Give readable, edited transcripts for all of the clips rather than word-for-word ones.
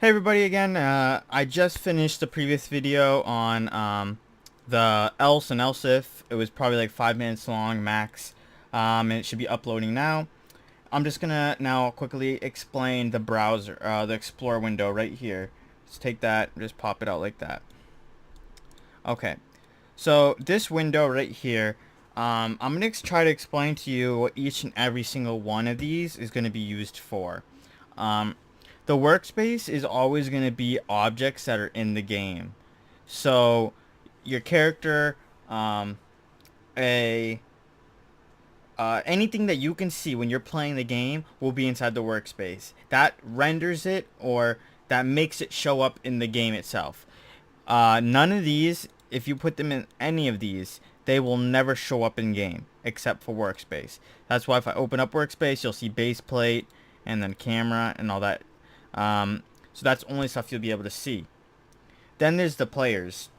Hey everybody again, I just finished the previous video on the else and else if. It was probably like 5 minutes long max, and it should be uploading now. I'm just gonna now quickly explain the browser, the Explorer window right here. Just take that, just pop it out like that. Okay, so this window right here, I'm gonna try to explain to you what each and every single one of these is gonna be used for. Um, the workspace is always going to be objects that are in the game. So your character, a anything that you can see when you're playing the game will be inside the workspace. That renders it, or that makes it show up in the game itself. None of these, if you put them in any of these, they will never show up in game except for workspace. That's why if I open up workspace, you'll see base plate and then camera and all that. So that's only stuff you'll be able to see. Then there's the players.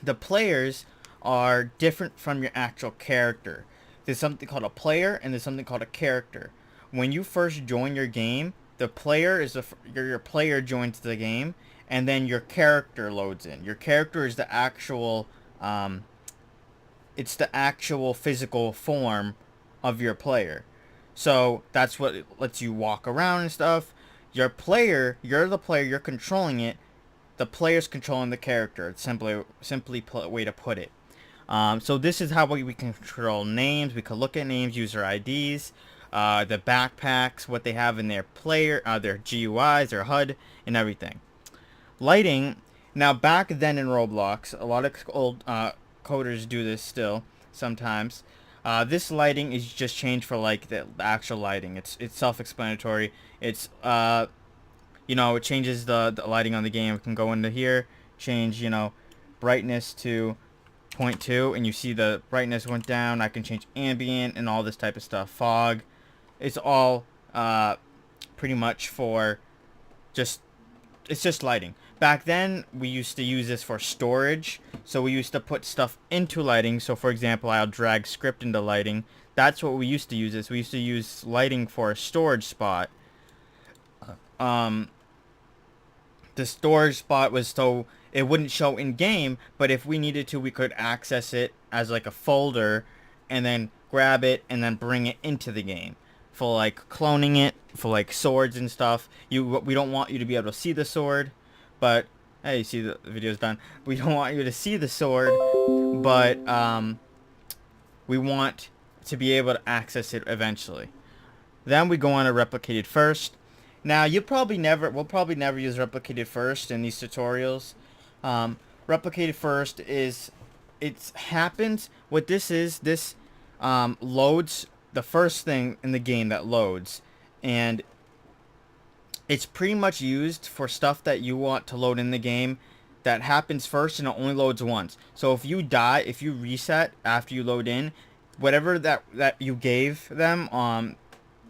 The players are different from your actual character. There's something called a player and there's something called a character. When you first join your game, the player is your player joins the game, and then your character loads in. Your character is the actual it's the actual physical form of your player. So that's what lets you walk around and stuff. Your player, you're the player, you're controlling it. The player's controlling the character. It's simply way to put it. So this is how we can control names. We can look at names, user IDs, the backpacks, what they have in their player, their GUIs, their HUD, and everything. Lighting. Now back then in Roblox, a lot of old coders do this still sometimes. This lighting is just changed for like the actual lighting. It's self-explanatory. It's it changes the lighting on the game. We can go into here, change brightness to 0.2, and you see the brightness went down. I can change ambient and all this type of stuff. Fog. It's all pretty much for just it's just lighting. Back then, we used to use this for storage. So we used to put stuff into lighting. So for example, I'll drag script into lighting. That's what we used to use this. We used to use lighting for a storage spot. Um, the storage spot was so it wouldn't show in game, but if we needed to, we could access it as like a folder and then grab it and then bring it into the game for like cloning it, for like swords and stuff. We don't want you to be able to see the sword, but hey, you see the video's done. We don't want you to see the sword, but we want to be able to access it eventually. Then we go on to replicated first. Now we'll probably never use replicated first in these tutorials. Replicated first happens. What this is, this loads the first thing in the game that loads, and it's pretty much used for stuff that you want to load in the game that happens first, and it only loads once. So if you die, if you reset after you load in, whatever that you gave them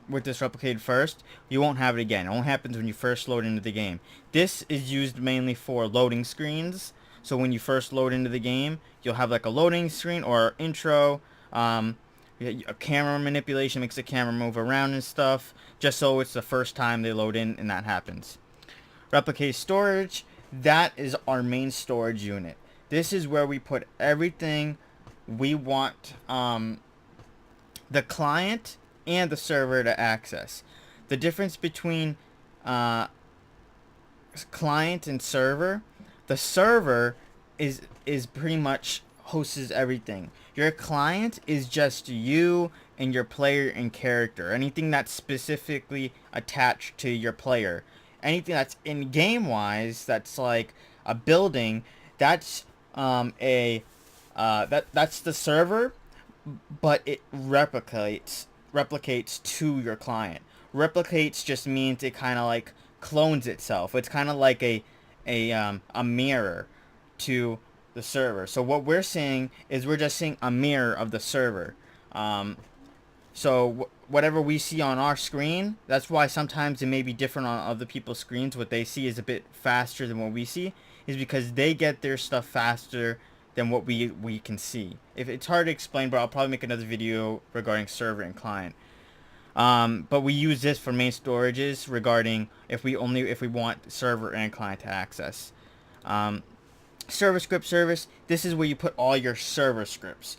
with this replicated first, you won't have it again. It only happens when you first load into the game. This is used mainly for loading screens. So when you first load into the game, you'll have like a loading screen or intro. A camera manipulation makes the camera move around and stuff, just so it's the first time they load in and that happens. Replicated storage, that is our main storage unit. This is where we put everything we want the client and the server to access. The difference between client and server, the server is pretty much hosts everything. Your client is just you and your player and character. Anything that's specifically attached to your player. Anything that's in game wise, that's like a building, that's that's the server, but it replicates to your client. Replicates just means it kind of like clones itself. It's kind of like a mirror to the server. So what we're seeing is we're just seeing a mirror of the server. So whatever we see on our screen, that's why sometimes it may be different on other people's screens. What they see is a bit faster than what we see, is because they get their stuff faster than what we can see. If it's hard to explain, but I'll probably make another video regarding server and client. But we use this for main storages regarding if we want server and client to access. Um, Server script service. This is where you put all your server scripts.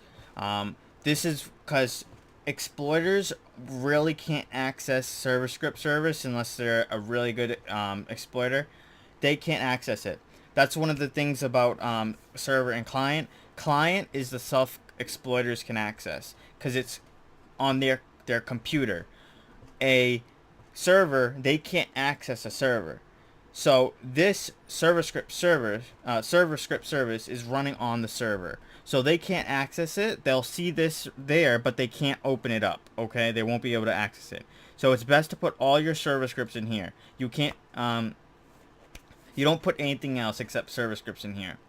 This is because exploiters really can't access server script service unless they're a really good exploiter. They can't access it. That's one of the things about server and client. Client is the stuff exploiters can access because it's on their computer. A server, they can't access a server. So this server script service is running on the server. So they can't access it. They'll see this there, but they can't open it up. Okay, they won't be able to access it. So it's best to put all your server scripts in here. You can't, you don't put anything else except server scripts in here.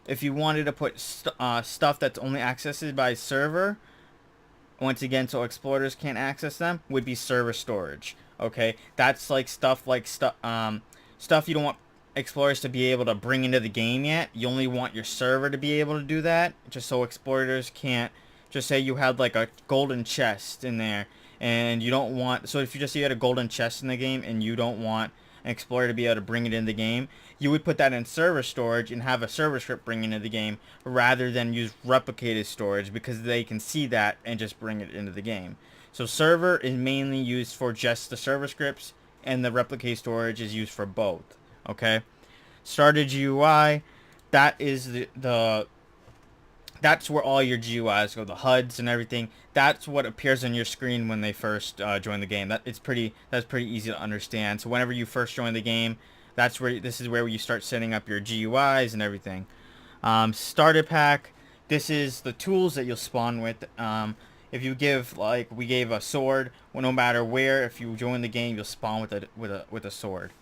If you wanted to put stuff that's only accessed by server, once again, so exploiters can't access them, would be server storage. Okay, that's like stuff you don't want explorers to be able to bring into the game yet. You only want your server to be able to do that, just so exploiters can't. Just say you had like a golden chest in there, and you don't want. So if you just say you had a golden chest in the game, and you don't want an explorer to be able to bring it in the game, you would put that in server storage and have a server script bring it into the game, rather than use replicated storage, because they can see that and just bring it into the game. So server is mainly used for just the server scripts, and the replicate storage is used for both. Okay, starter GUI, that is that's where all your GUIs go, the HUDs and everything. That's what appears on your screen when they first join the game. That's pretty easy to understand. So whenever you first join the game, this is where you start setting up your GUIs and everything. Starter pack, this is the tools that you'll spawn with. If you give, like we gave a sword, well, no matter where, if you join the game, you'll spawn with a sword.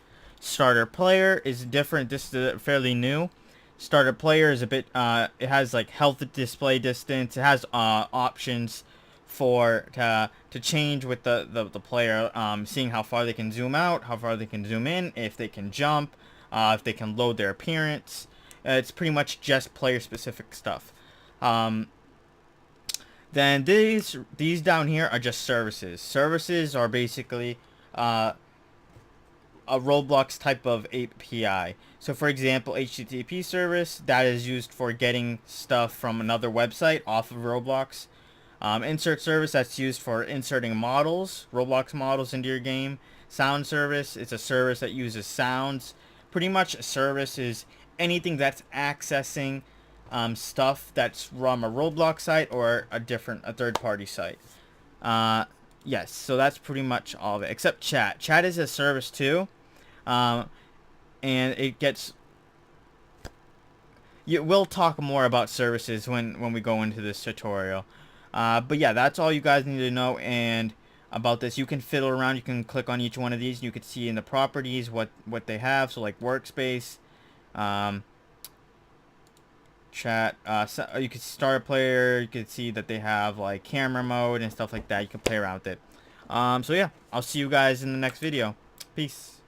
Starter player is different. This is fairly new. Starter player is a bit, it has like health display distance. It has options for to change with the player, seeing how far they can zoom out, how far they can zoom in, if they can jump, if they can load their appearance. It's pretty much just player specific stuff. Then these down here are just services. Services are basically a ROBLOX type of API. So for example, HTTP service, that is used for getting stuff from another website off of ROBLOX. Insert service, that's used for inserting models, ROBLOX models into your game. Sound service, it's a service that uses sounds. Pretty much a service is anything that's accessing stuff that's from a ROBLOX site or a third-party site. Yes, so that's pretty much all of it, except chat. Chat is a service too, and it gets. We'll talk more about services when we go into this tutorial. But yeah, that's all you guys need to know and about this. You can fiddle around. You can click on each one of these. And you can see in the properties what they have. So like workspace, chat. So you can start a player. You can see that they have like camera mode and stuff like that. You can play around with it. So yeah, I'll see you guys in the next video. Peace.